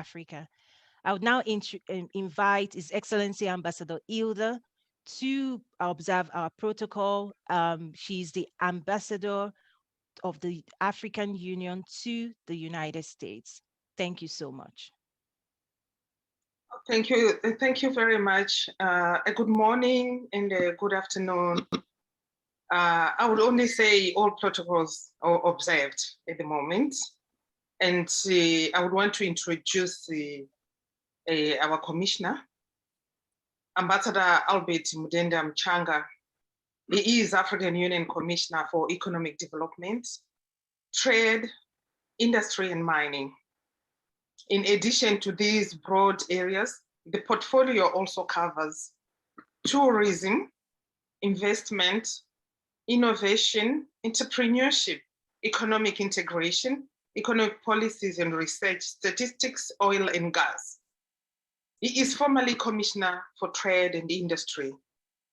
Africa. I would now invite His Excellency Ambassador Hilda to observe our protocol. She's the ambassador of the African Union to the United States. Thank you so much. Thank you. Thank you very much. A good morning and a good afternoon. I would only say all protocols are observed at the moment. And I would want to introduce our commissioner, Ambassador Albert Mudenda Mchanga. He is African Union Commissioner for Economic Development, Trade, Industry and Mining. In addition to these broad areas, the portfolio also covers tourism, investment, innovation, entrepreneurship, economic integration, economic policies and research, statistics, oil and gas. He is formerly Commissioner for Trade and Industry.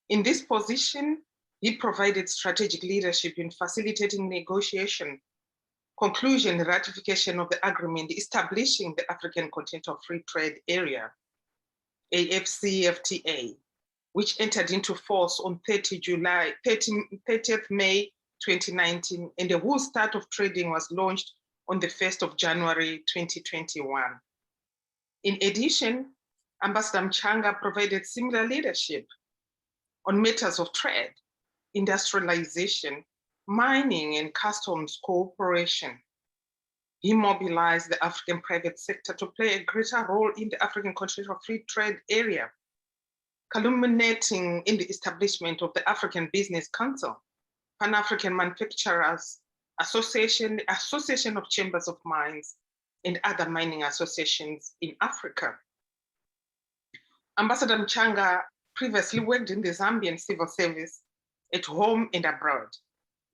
In this position, he provided strategic leadership in facilitating negotiation, conclusion, and ratification of the agreement establishing the African Continental Free Trade Area, AFCFTA, which entered into force on 30th May 2019, and the whole start of trading was launched on the 1st of January 2021. In addition, Ambassador Mchanga provided similar leadership on matters of trade, industrialization, mining and customs cooperation. He mobilized the African private sector to play a greater role in the African Continental Free Trade Area, culminating in the establishment of the African Business Council, Pan-African Manufacturers Association, Association of Chambers of Mines, and other mining associations in Africa. Ambassador Mchanga previously worked in the Zambian civil service at home and abroad,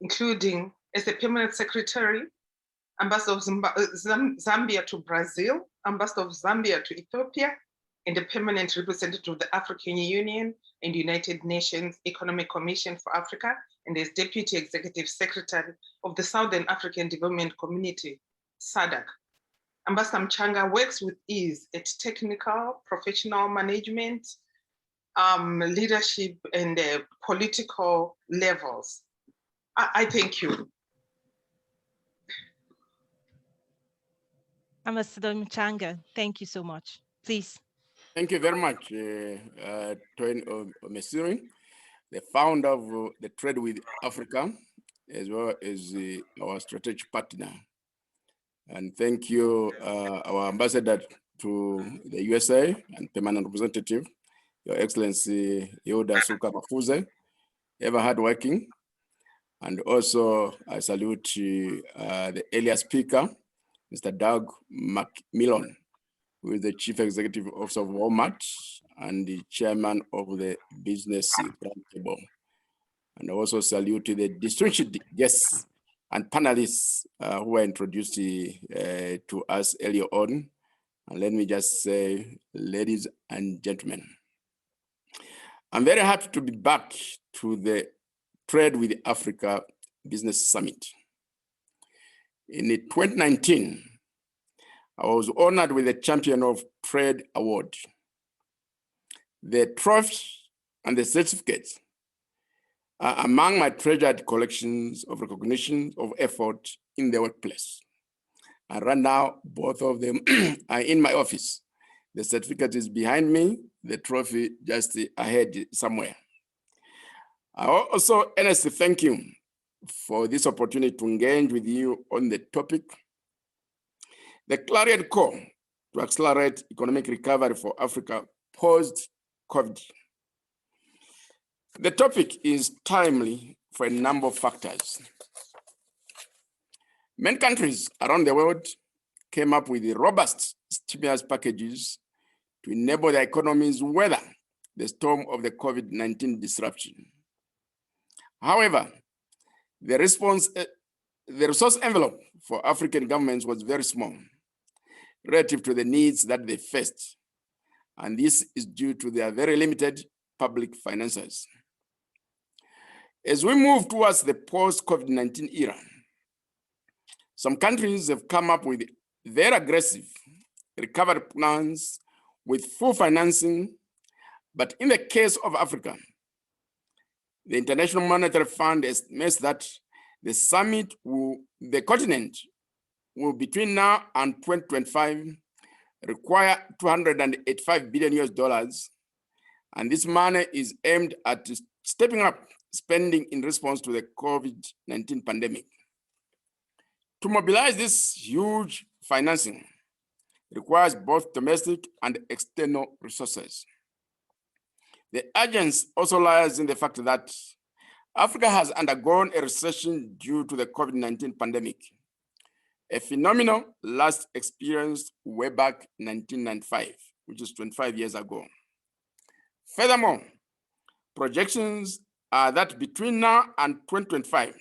including as the permanent secretary, ambassador of Zambia to Brazil, ambassador of Zambia to Ethiopia, and the permanent representative of the African Union and United Nations Economic Commission for Africa, and as deputy executive secretary of the Southern African Development Community, SADC. Ambassador Mchanga works with ease at technical, professional management, leadership, and political levels. I thank you. Ambassador Mchanga, thank you so much. Please. Thank you very much, Toyin Omesiri, the founder of the Trade with Africa, as well as our strategic partner. And thank you, our ambassador to the USA and permanent representative, Your Excellency Hilda Suka Mafuze, ever hardworking. And also I salute the earlier speaker, Mr. Doug McMillan, who is the Chief Executive Officer of Walmart and the Chairman of the Business Roundtable. And I also salute the distinguished guests and panelists who were introduced to us earlier on. And let me just say, ladies and gentlemen, I'm very happy to be back to the Trade with Africa Business Summit. In 2019, I was honored with the Champion of Trade Award. The trophy and the certificates are among my treasured collections of recognition of effort in the workplace. And right now, both of them are in my office. The certificate is behind me, the trophy just ahead somewhere. I also earnestly thank you for this opportunity to engage with you on the topic, the clarion call to accelerate economic recovery for Africa post-COVID. The topic is timely for a number of factors. Many countries around the world came up with robust stimulus packages to enable their economies weather the storm of the COVID-19 disruption. However, the resource envelope for African governments was very small relative to the needs that they faced. And this is due to their very limited public finances. As we move towards the post-COVID-19 era, some countries have come up with very aggressive recovery plans with full financing, but in the case of Africa, the International Monetary Fund estimates that the continent will between now and 2025 require $285 billion, and this money is aimed at stepping up spending in response to the COVID-19 pandemic. To mobilize this huge financing requires both domestic and external resources. The urgency also lies in the fact that Africa has undergone a recession due to the COVID-19 pandemic, a phenomenon last experienced way back in 1995, which is 25 years ago. Furthermore, projections are that between now and 2025,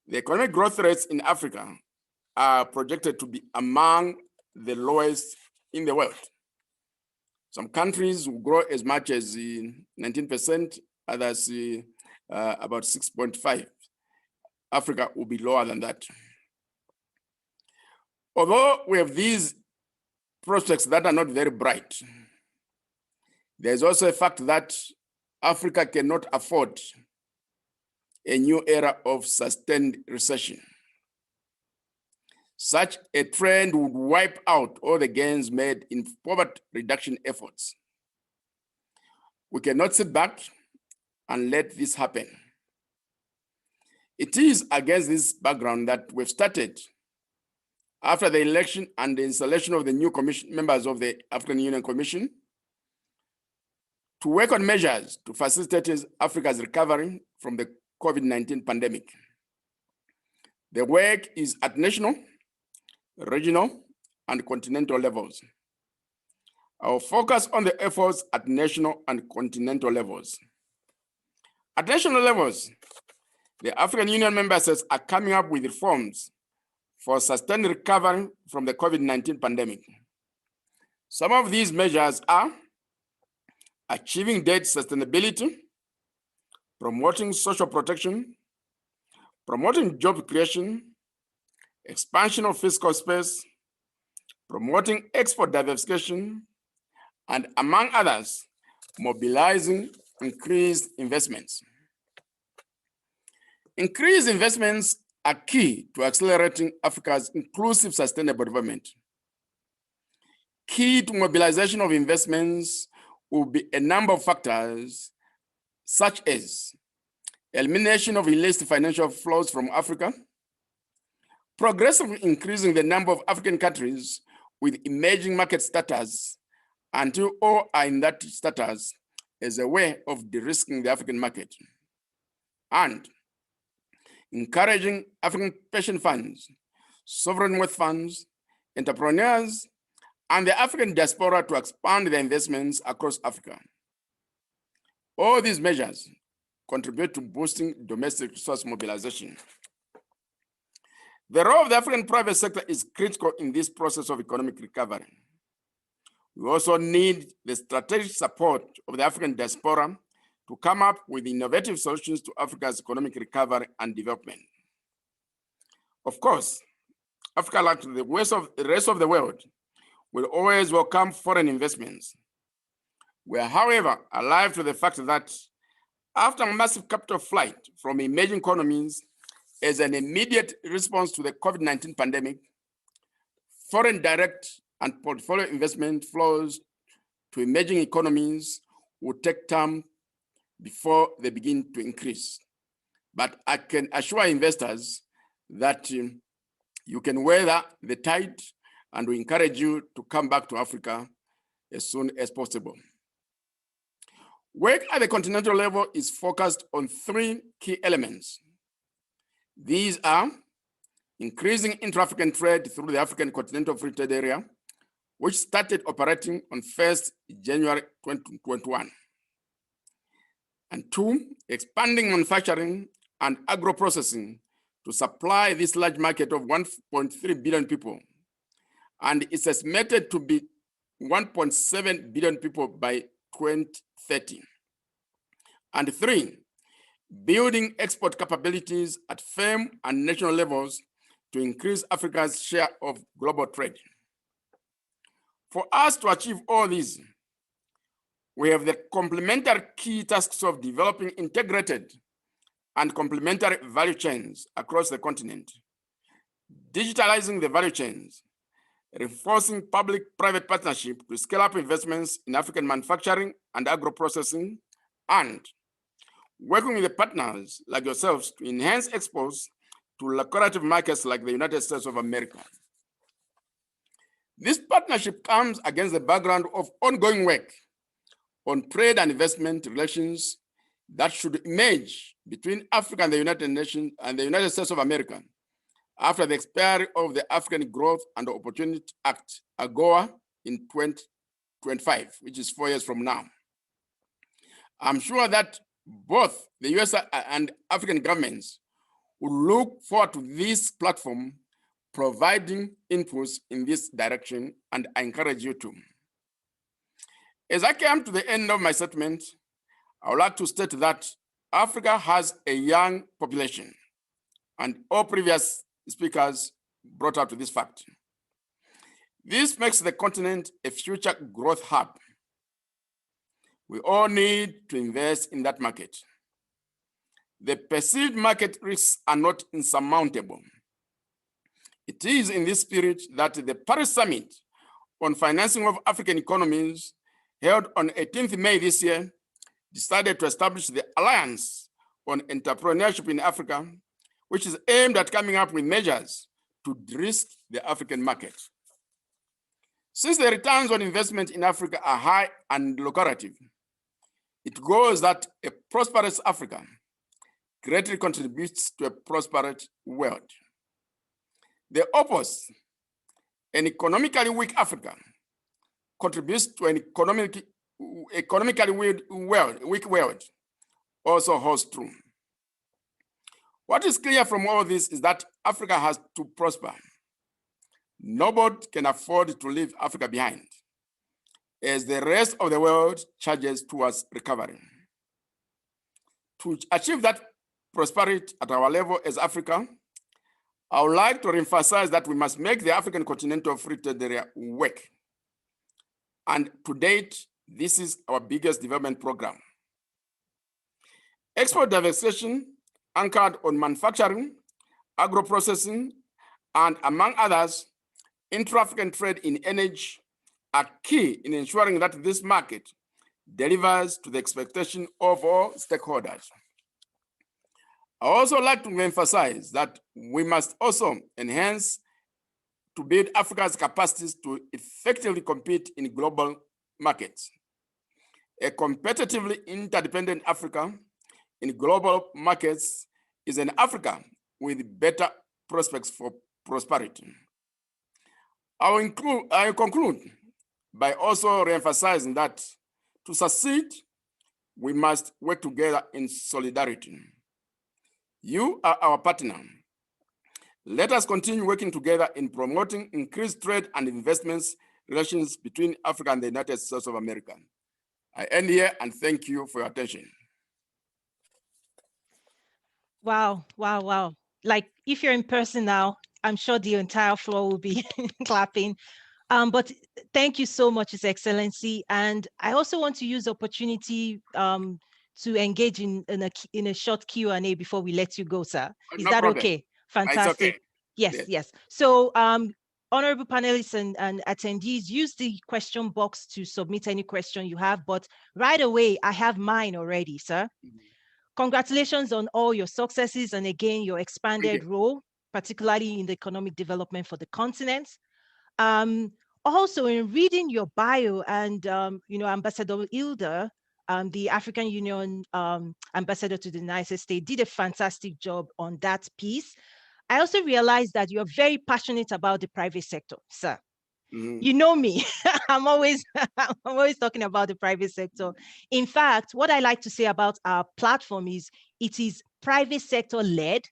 the economic growth rates in Africa are projected to be among the lowest in the world. Some countries will grow as much as 19%, others about 6.5%. Africa will be lower than that. Although we have these prospects that are not very bright, there's also a fact that Africa cannot afford a new era of sustained recession. Such a trend would wipe out all the gains made in poverty reduction efforts. We cannot sit back and let this happen. It is against this background that we've started, after the election and the installation of the new members of the African Union Commission, to work on measures to facilitate Africa's recovery from the COVID-19 pandemic. The work is at national, regional, and continental levels. I will focus on the efforts at national and continental levels. At national levels, the African Union member states are coming up with reforms for sustained recovery from the COVID-19 pandemic. Some of these measures are achieving debt sustainability, promoting social protection, promoting job creation, expansion of fiscal space, promoting export diversification, and among others, mobilizing increased investments. Increased investments are key to accelerating Africa's inclusive sustainable development. Key to mobilization of investments will be a number of factors, such as elimination of illicit financial flows from Africa, progressively increasing the number of African countries with emerging market status until all are in that status as a way of de-risking the African market, and encouraging African pension funds, sovereign wealth funds, entrepreneurs, and the African diaspora to expand their investments across Africa. All these measures contribute to boosting domestic resource mobilization. The role of the African private sector is critical in this process of economic recovery. We also need the strategic support of the African diaspora to come up with innovative solutions to Africa's economic recovery and development. Of course, Africa, like the rest of the world, will always welcome foreign investments. We are, however, alive to the fact that after massive capital flight from emerging economies as an immediate response to the COVID-19 pandemic, foreign direct and portfolio investment flows to emerging economies will take time before they begin to increase. But I can assure investors that you can weather the tide, and we encourage you to come back to Africa as soon as possible. Work at the continental level is focused on three key elements. These are increasing intra-African trade through the African Continental Free Trade Area, which started operating on 1st January 2021. And two, expanding manufacturing and agro-processing to supply this large market of 1.3 billion people. And it's estimated to be 1.7 billion people by 2030. And three, building export capabilities at firm and national levels to increase Africa's share of global trade. For us to achieve all these, we have the complementary key tasks of developing integrated and complementary value chains across the continent, digitalizing the value chains, reinforcing public-private partnership to scale up investments in African manufacturing and agro-processing, and working with the partners like yourselves to enhance exports to lucrative markets like the United States of America. This partnership comes against the background of ongoing work on trade and investment relations that should emerge between Africa and the United Nations and the United States of America after the expiry of the African Growth and Opportunity Act, AGOA, in 2025, which is 4 years from now. I'm sure that both the US and African governments will look forward to this platform providing inputs in this direction, and I encourage you to. As I come to the end of my statement, I would like to state that Africa has a young population, and all previous speakers brought out this fact. This makes the continent a future growth hub. We all need to invest in that market. The perceived market risks are not insurmountable. It is in this spirit that the Paris Summit on Financing of African Economies, held on 18th May this year, decided to establish the Alliance on Entrepreneurship in Africa, which is aimed at coming up with measures to de-risk the African market. Since the returns on investment in Africa are high and lucrative, it goes that a prosperous Africa greatly contributes to a prosperous world. The opposite, an economically weak Africa, contributes to an economically weak world, also holds true. What is clear from all this is that Africa has to prosper. Nobody can afford to leave Africa behind, as the rest of the world charges towards recovery. To achieve that prosperity at our level as Africa, I would like to emphasize that we must make the African Continental Free Trade Area work. And to date, this is our biggest development program. Export diversification anchored on manufacturing, agro-processing, and among others, intra-African trade in energy are key in ensuring that this market delivers to the expectation of all stakeholders. I also like to emphasize that we must also enhance to build Africa's capacities to effectively compete in global markets. A competitively interdependent Africa in global markets is an Africa with better prospects for prosperity. I conclude by also re-emphasizing that to succeed, we must work together in solidarity. You are our partner. Let us continue working together in promoting increased trade and investments relations between Africa and the United States of America. I end here and thank you for your attention. Wow, wow, wow. Like if you're in person now, I'm sure the entire floor will be clapping. But thank you so much, His Excellency. And I also want to use the opportunity to engage in a short Q&A before we let you go, sir. Is No that problem. okay? Fantastic. Okay. Yes, yes. So honorable panelists and attendees, use the question box to submit any question you have, but right away, I have mine already, sir. Congratulations on all your successes and again, your expanded role, particularly in the economic development for the continent. Also, in reading your bio and, Ambassador Hilda, the African Union ambassador to the United States, did a fantastic job on that piece. I also realized that you're very passionate about the private sector, sir. You know me, I'm always talking about the private sector. In fact, what I like to say about our platform is it is private sector led,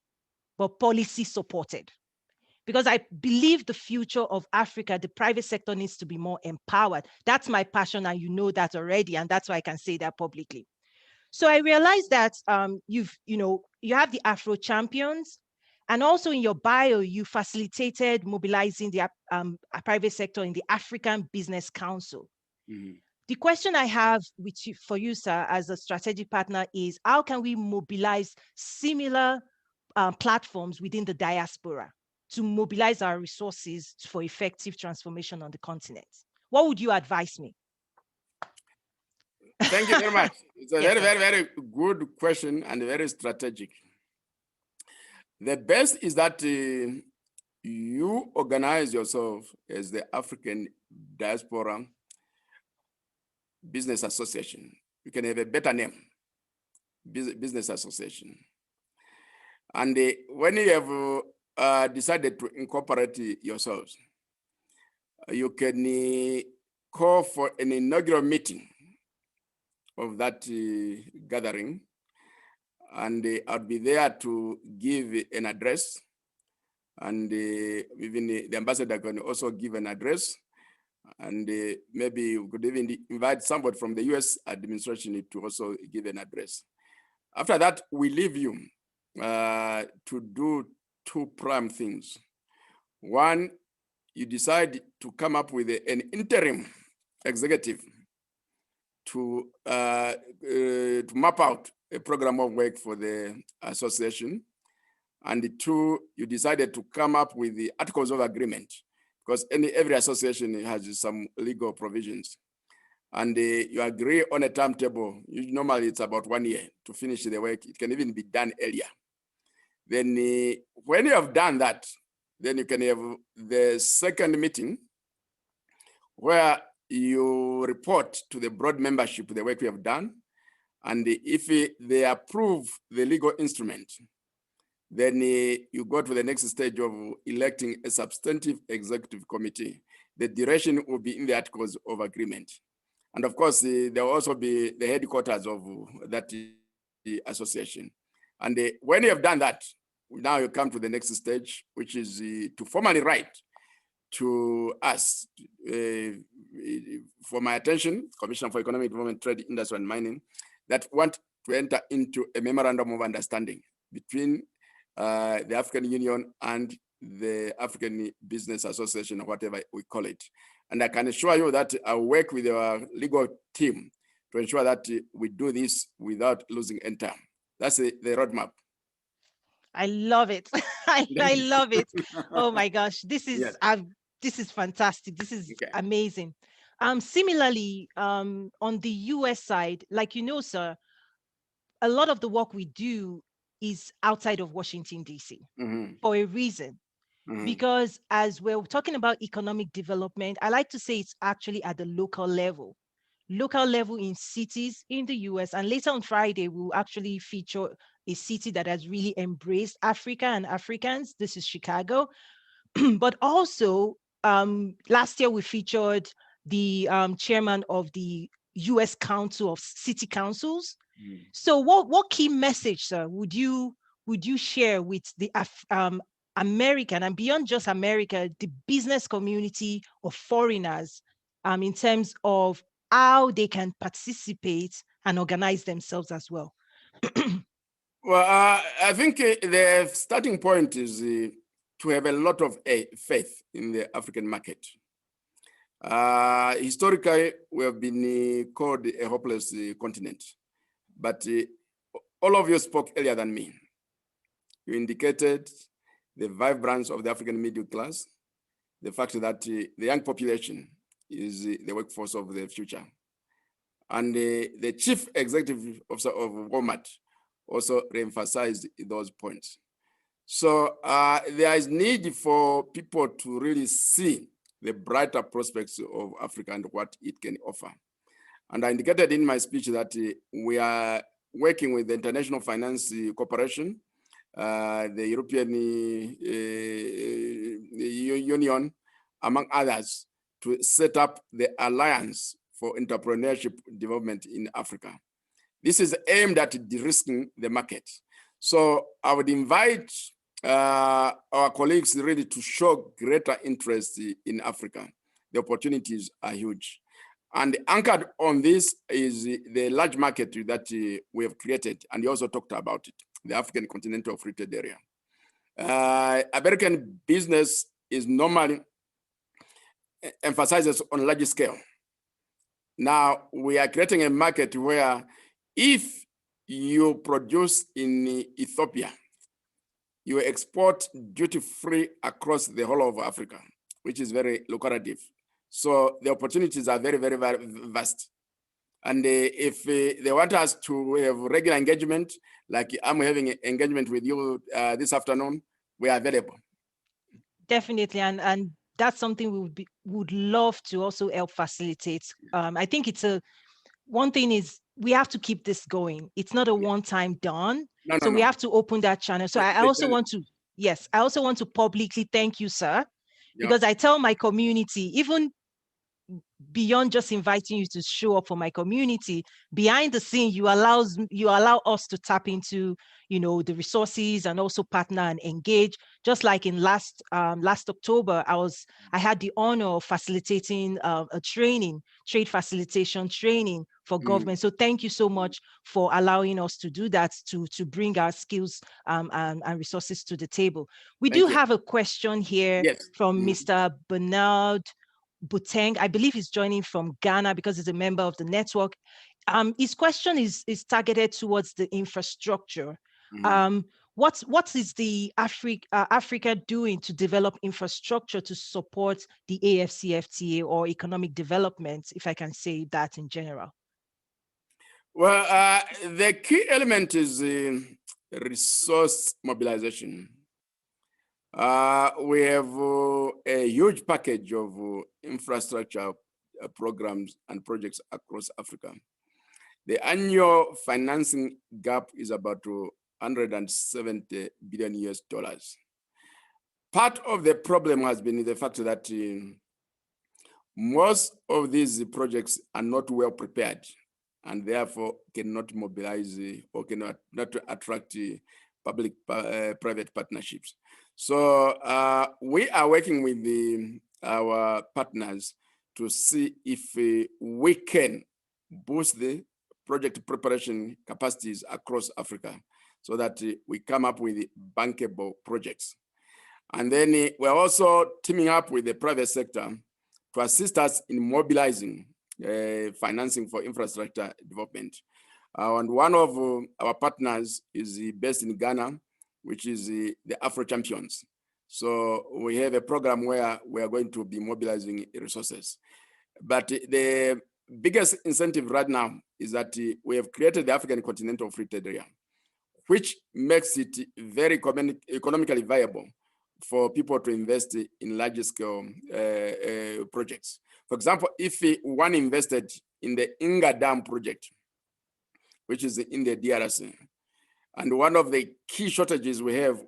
but policy supported. Because I believe the future of Africa, the private sector needs to be more empowered. That's my passion, and you know that already, and that's why I can say that publicly. So I realized that you have the Afro champions, And also in your bio, you facilitated mobilizing the private sector in the African Business Council. Mhm. The question I have with you, for you, sir, as a strategic partner is, how can we mobilize similar platforms within the diaspora to mobilize our resources for effective transformation on the continent? What would you advise me? Thank you very much. It's a Yes, very, sir. very, very good question and very strategic. The best is that you organize yourself as the African Diaspora Business Association. You can have a better name, Business Association. And when you have decided to incorporate yourselves, you can call for an inaugural meeting of that gathering, and I'll be there to give an address, and even the ambassador can also give an address, and maybe we could even invite somebody from the US administration to also give an address. After that, we leave you to do two prime things. One, you decide to come up with an interim executive to map out a program of work for the association. And two, you decided to come up with the articles of agreement, because every association has some legal provisions. And you agree on a timetable. Normally it's about 1 year to finish the work. It can even be done earlier. Then when you have done that, then you can have the second meeting where you report to the broad membership the work we have done. And if they approve the legal instrument, then you go to the next stage of electing a substantive executive committee. The duration will be in the articles of agreement. And of course, there will also be the headquarters of that association. And when you have done that, now you come to the next stage, which is to formally write to us for my attention, Commission for Economic Development, Trade, Industry, and Mining, that want to enter into a memorandum of understanding between the African Union and the African Business Association, or whatever we call it. And I can assure you that I work with our legal team to ensure that we do this without losing any time. That's the roadmap. I love it. I love it. Oh my gosh, this is Yes. this is fantastic. This is Okay. amazing. Similarly, on the US side, like you know, sir, a lot of the work we do is outside of Washington, D.C. Mm-hmm. for a reason. Mm-hmm. Because as we're talking about economic development, I like to say it's actually at the local level in cities in the US. And later on Friday, we'll actually feature a city that has really embraced Africa and Africans. This is Chicago. But also, last year we featured the chairman of the US Council of City Councils. Mm. So what key message, sir, would you share with the American, and beyond just America, the business community of foreigners, in terms of how they can participate and organize themselves as well? Well, I think the starting point is to have a lot of faith in the African market. Historically, we have been called a hopeless continent, but all of you spoke earlier than me. You indicated the vibrance of the African middle class, the fact that the young population is the workforce of the future. And the chief executive officer of Walmart also re-emphasized those points. So there is need for people to really see the brighter prospects of Africa and what it can offer. And I indicated in my speech that we are working with the International Finance Corporation, the European Union, among others, to set up the Alliance for Entrepreneurship Development in Africa. This is aimed at de-risking the market. So I would invite our colleagues really to show greater interest in Africa. The opportunities are huge. And anchored on this is the large market that we have created, and you also talked about it, the African Continental Free Trade Area. American business is normally emphasizes on large scale. Now we are creating a market where if you produce in Ethiopia, you export duty-free across the whole of Africa, which is very lucrative. So the opportunities are very, very, very vast. And if they want us to have regular engagement, like I'm having an engagement with you this afternoon, we are available. Definitely, and that's something we would love to also help facilitate. I think one thing is we have to keep this going. It's not a one-time done. So we have to open that channel. So I also want to, yes, I also want to publicly thank you, sir, because I tell my community, even beyond just inviting you to show up for my community, behind the scene, you allow us to tap into, the resources and also partner and engage. Just like in last October, I had the honor of facilitating a trade facilitation training for government. So thank you so much for allowing us to do that, to bring our skills and resources to the table. We do have a question here from Mr. Bernard Buteng. I believe he's joining from Ghana because he's a member of the network. His question is targeted towards the infrastructure. What is the Africa doing to develop infrastructure to support the AFCFTA or economic development, if I can say that in general? Well, the key element is resource mobilization. We have a huge package of infrastructure programs and projects across Africa. The annual financing gap is about 170 billion US dollars. Part of the problem has been the fact that most of these projects are not well prepared and therefore cannot mobilize or cannot not attract public-private partnerships. So we are working with our partners to see if we can boost the project preparation capacities across Africa so that we come up with bankable projects. And then we're also teaming up with the private sector to assist us in mobilizing financing for infrastructure development. And one of our partners is based in Ghana, which is the Afro Champions. So we have a program where we are going to be mobilizing resources. But the biggest incentive right now is that we have created the African Continental Free Trade Area, which makes it very economically viable for people to invest in large scale projects. For example, if one invested in the Inga Dam project, which is in the DRC, and one of the key shortages we have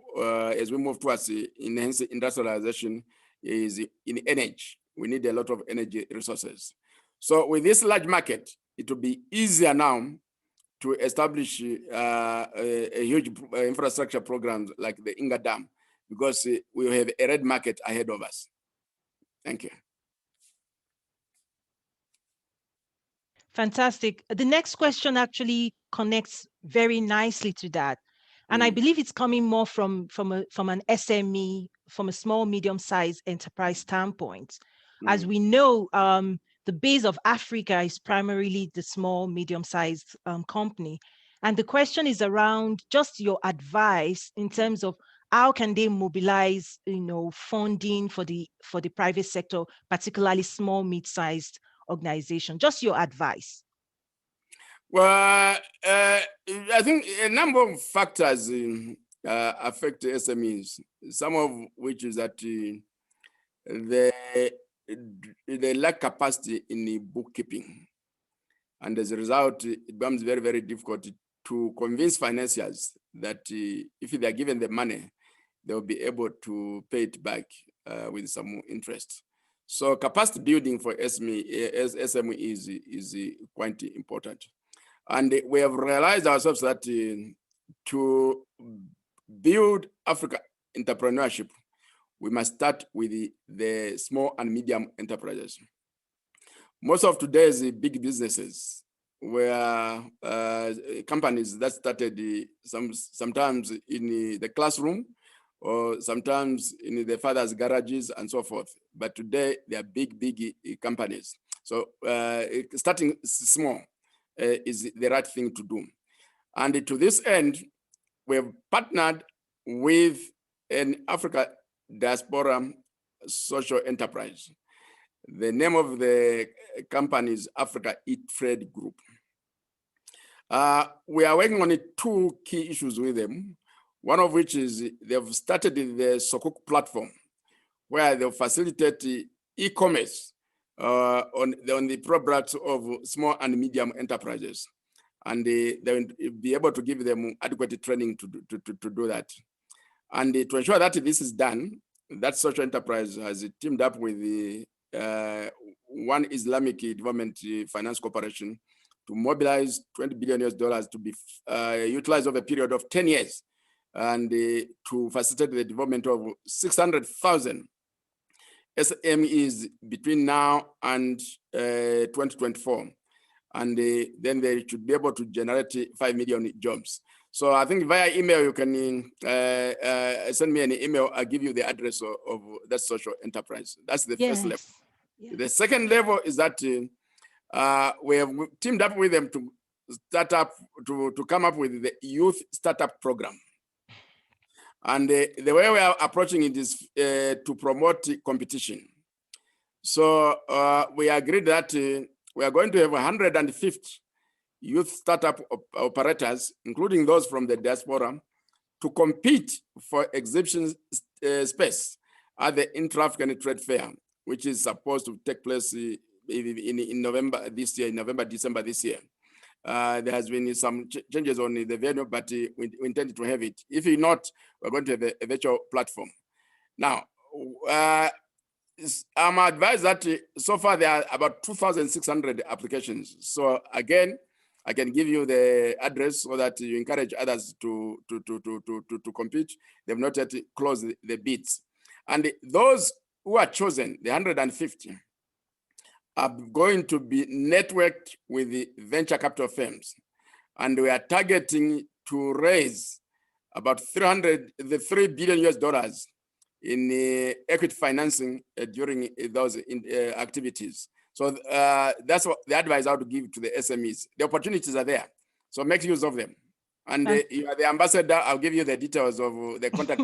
as we move towards enhanced industrialization is in energy. We need a lot of energy resources. So with this large market, it will be easier now to establish a huge infrastructure programs like the Inga Dam, because we have a red market ahead of us. Thank you. Fantastic. The next question actually connects very nicely to that. And I believe it's coming more from an SME, from a small, medium-sized enterprise standpoint. As we know, the base of Africa is primarily the small, medium-sized company. And the question is around just your advice in terms of how can they mobilize, funding for the private sector, particularly small, mid-sized organization? Just your advice. Well, I think a number of factors affect SMEs, some of which is that they lack capacity in bookkeeping. And as a result, it becomes very, very difficult to convince financiers that if they are given the money, they will be able to pay it back with some interest. So capacity building for SME is quite important. And we have realized ourselves that to build Africa entrepreneurship, we must start with the small and medium enterprises. Most of today's big businesses were companies that started sometimes in the classroom or sometimes in the father's garages and so forth. But today they are big companies. So starting small is the right thing to do. And to this end, we have partnered with an Africa Diaspora social enterprise. The name of the company is Africa E-Trade Group. We are working on two key issues with them. One of which is they've started the Sukuk platform, where they'll facilitate e-commerce on the products of small and medium enterprises. And they'll be able to give them adequate training to do that. And to ensure that this is done, that social enterprise has teamed up with the One Islamic Development Finance Corporation to mobilize $20 billion to be utilized over a period of 10 years and to facilitate the development of 600,000 SMEs between now and 2024. And then they should be able to generate 5 million jobs. So I think via email, you can send me an email. I'll give you the address of that social enterprise. That's the first level. Yes. The second level is that we have teamed up with them to start up, to come up with the youth startup program. And the way we are approaching it is to promote competition. So we agreed that we are going to have 150 youth startup operators, including those from the diaspora, to compete for exhibition space at the Intra-African Trade Fair, which is supposed to take place in November this year, December this year. There has been some changes on the venue, but we intend to have it. If not, we're going to have a virtual platform. Now, I'm advised that so far there are about 2,600 applications. So again, I can give you the address so that you encourage others to compete. They've not yet closed the bids. And those who are chosen, the 150, are going to be networked with the venture capital firms. And we are targeting to raise about $3 billion in equity financing during those activities. So that's what the advice I would give to the SMEs. The opportunities are there, so make use of them. And you are the ambassador. I'll give you the details of the contact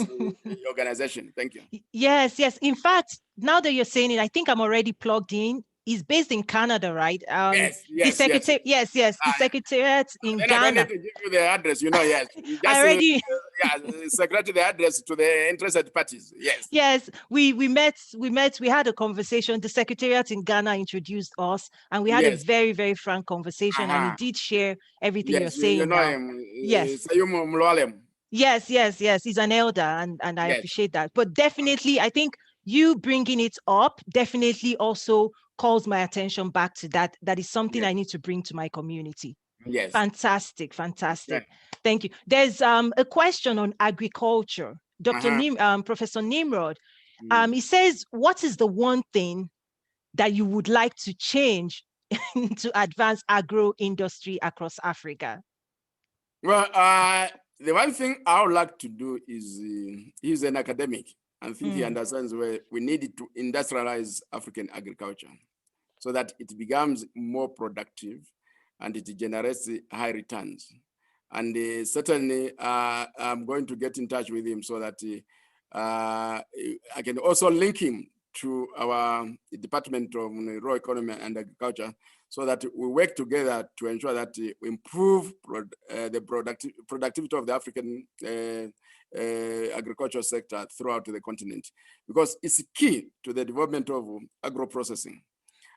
organization. Thank you. Yes. In fact, now that you're saying it, I think I'm already plugged in. He's based in Canada, right? Yes. The secretariat in Ghana. I don't need to give you the address, yes. You just, I already secretary the address to the interested parties, yes. Yes, we had a conversation. The secretariat in Ghana introduced us, and we had a very, very frank conversation, and he did share everything you're saying. You know now. him. Yes. Yes. He's an elder, and I appreciate that. But definitely, I think you bringing it up definitely also calls my attention back to that. That is something I need to bring to my community. Yes. Fantastic. Thank you. There's a question on agriculture. Professor Nimrod, he says, what is the one thing that you would like to change to advance agro industry across Africa? Well, the one thing I would like to do is, he's an academic. I think he understands where we need to industrialize African agriculture so that it becomes more productive and it generates high returns. And certainly, I'm going to get in touch with him so that I can also link him to our Department of Rural Economy and Agriculture so that we work together to ensure that we improve the productivity of the African agricultural sector throughout the continent, because it's key to the development of agro-processing.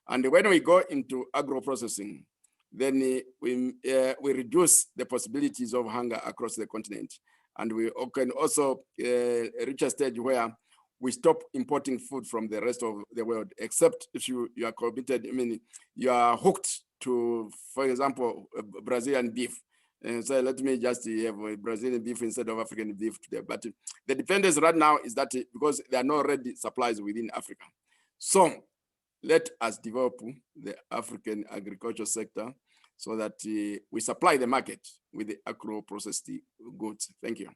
And when we go into agro-processing, then we reduce the possibilities of hunger across the continent. And we can also reach a stage where we stop importing food from the rest of the world, except if you are committed, you are hooked to, for example, Brazilian beef. And so let me just have Brazilian beef instead of African beef today. But the dependence right now is that because there are no ready supplies within Africa. So let us develop the African agriculture sector so that we supply the market with the agro-processed goods. Thank you.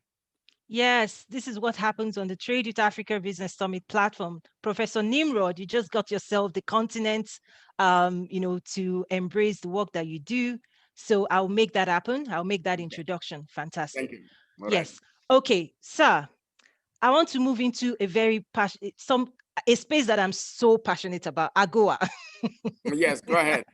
Yes, this is what happens on the Trade with Africa Business Summit platform. Professor Nimrod, you just got yourself the continent, to embrace the work that you do. So I'll make that happen. I'll make that introduction. Thank Fantastic. you. All right. Yes. Okay, sir. I want to move into a very a space that I'm so passionate about, AGOA. Yes, go ahead.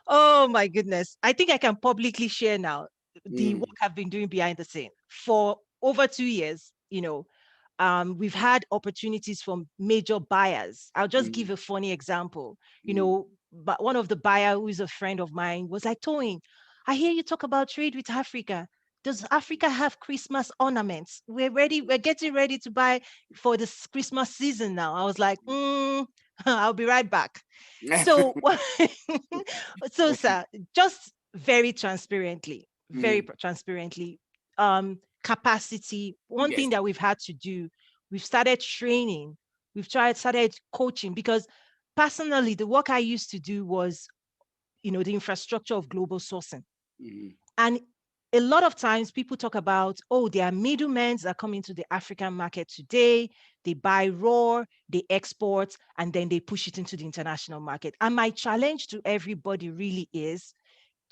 Oh my goodness. I think I can publicly share now the Mm, work I've been doing behind the scene for over 2 years. We've had opportunities from major buyers. I'll just mm, give a funny example. mm, But one of the buyer who is a friend of mine was like, Toyin, I hear you talk about trade with Africa. Does Africa have Christmas ornaments? We're ready. We're getting ready to buy for this Christmas season now. I was like, I'll be right back. So, so sir, just very mm, transparently, capacity. One yes. thing that we've had to do, we've started training, started coaching, because personally, the work I used to do was, the infrastructure of global sourcing. Mm, And a lot of times people talk about, oh, there are middlemen that come into the African market today. They buy raw, they export, and then they push it into the international market. And my challenge to everybody really is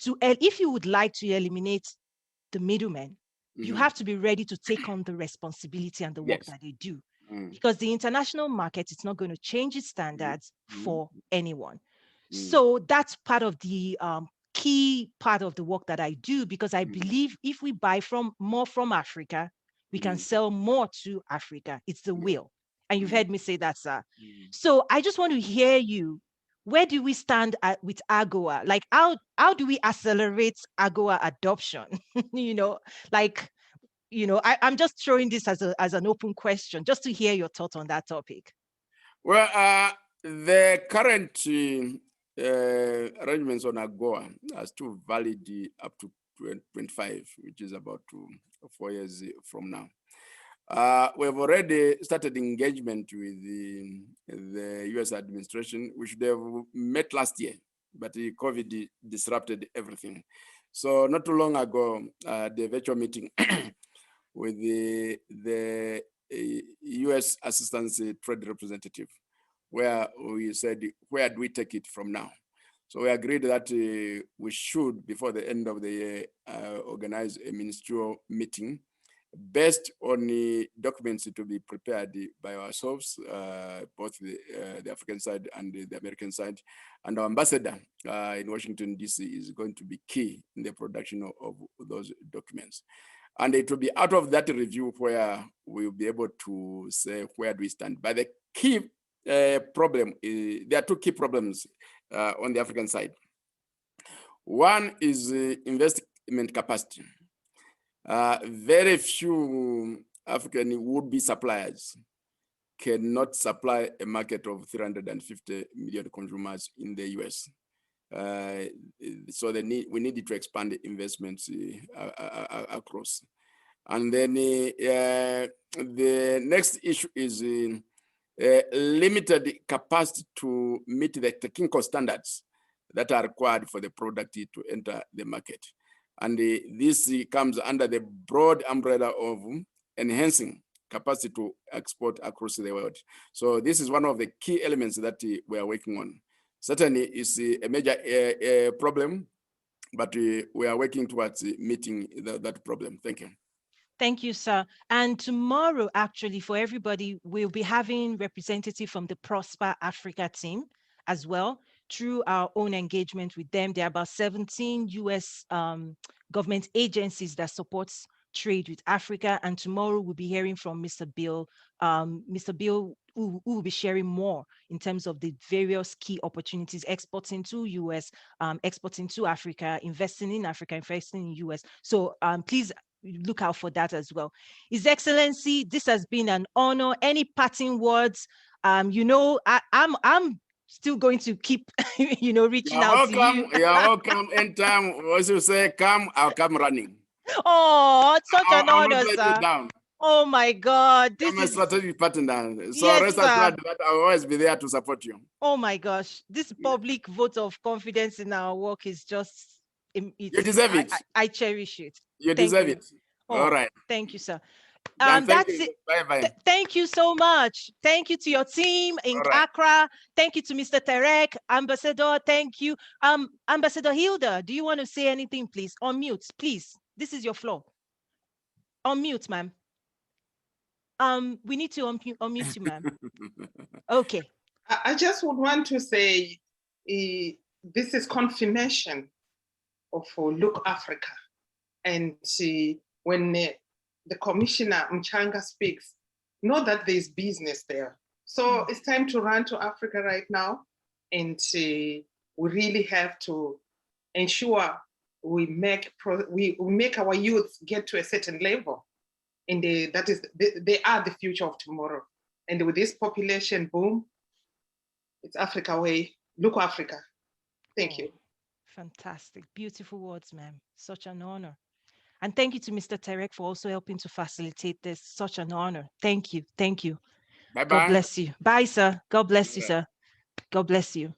if you would like to eliminate the middlemen, you mhm. have to be ready to take on the responsibility and the work Yes. that they do. Mm, Because the international market is not going to change its mm, standards mm, for anyone. mm, So that's part of the key part of the work that I do, because I mm, believe if we buy more from Africa, we can mm, sell more to Africa. It's the yes. will. And you've Mm, heard me say that, sir. mm. So I just want to hear you. Where do we stand with AGOA? Like, how do we accelerate AGOA adoption? you know, like, I'm just throwing this as an open question, just to hear your thoughts on that topic. Well, the current arrangements on AGOA are still valid up to 2025, which is about 4 years from now. We've already started engagement with the US administration. We should have met last year, but the COVID disrupted everything. So not too long ago, the virtual meeting with the US Assistance Trade Representative, where we said, where do we take it from now? So we agreed that we should, before the end of the year, organize a ministerial meeting based on the documents to be prepared by ourselves, both the African side and the American side. And our ambassador in Washington, DC is going to be key in the production of those documents. And it will be out of that review where we'll be able to say, where do we stand? But the key problem is, there are two key problems on the African side. One is investment capacity. Very few African would-be suppliers cannot supply a market of 350 million consumers in the US. So we need to expand the investments across. And then the next issue is limited capacity to meet the technical standards that are required for the product to enter the market. And this comes under the broad umbrella of enhancing capacity to export across the world. So this is one of the key elements that we are working on. Certainly it's a major problem, but we are working towards meeting that problem. Thank you. Thank you, sir. And tomorrow, actually, for everybody, we'll be having representative from the Prosper Africa team as well, through our own engagement with them. There are about 17 US government agencies that supports trade with Africa. And tomorrow we'll be hearing from Mr. Bill, who will be sharing more in terms of the various key opportunities, exporting to US, exporting to Africa, investing in Africa, investing in US. So please look out for that as well. His Excellency, this has been an honor. Any parting words? I'm still going to keep, reaching out to you. You're welcome. Anytime, as you say, come, I'll come running. Oh, it's such an I'll not honor, let you sir. down. Oh my God, this I'm a is strategic partner. So yes, rest sir. assured that I'll always be there to support you. Oh my gosh, this Yeah. public vote of confidence in our work is just You deserve it. I cherish it. You Thank deserve you. it. All Oh, right. thank you, sir. Thank That's you. it. Bye-bye. Thank you so much. Thank you to your team in All right. Accra. Thank you to Mr. Terek, Ambassador. Thank you. Ambassador Hilda, do you want to say anything, please? Unmute, please. This is your floor. Unmute, ma'am. We need to unmute you, ma'am. Okay. I just would want to say this is confirmation of Look Africa. And when the Commissioner Mchanga speaks, know that there's business there. So it's time to run to Africa right now. And we really have to ensure we make our youth get to a certain level. And they are the future of tomorrow. And with this population boom, it's Africa way. Look Africa. Thank you. Fantastic. Beautiful words, ma'am. Such an honor. And thank you to Mr. Terek for also helping to facilitate this. Such an honor. Thank you. Thank you. Bye-bye. God bless you. Bye, sir. God bless you, sir. God bless you.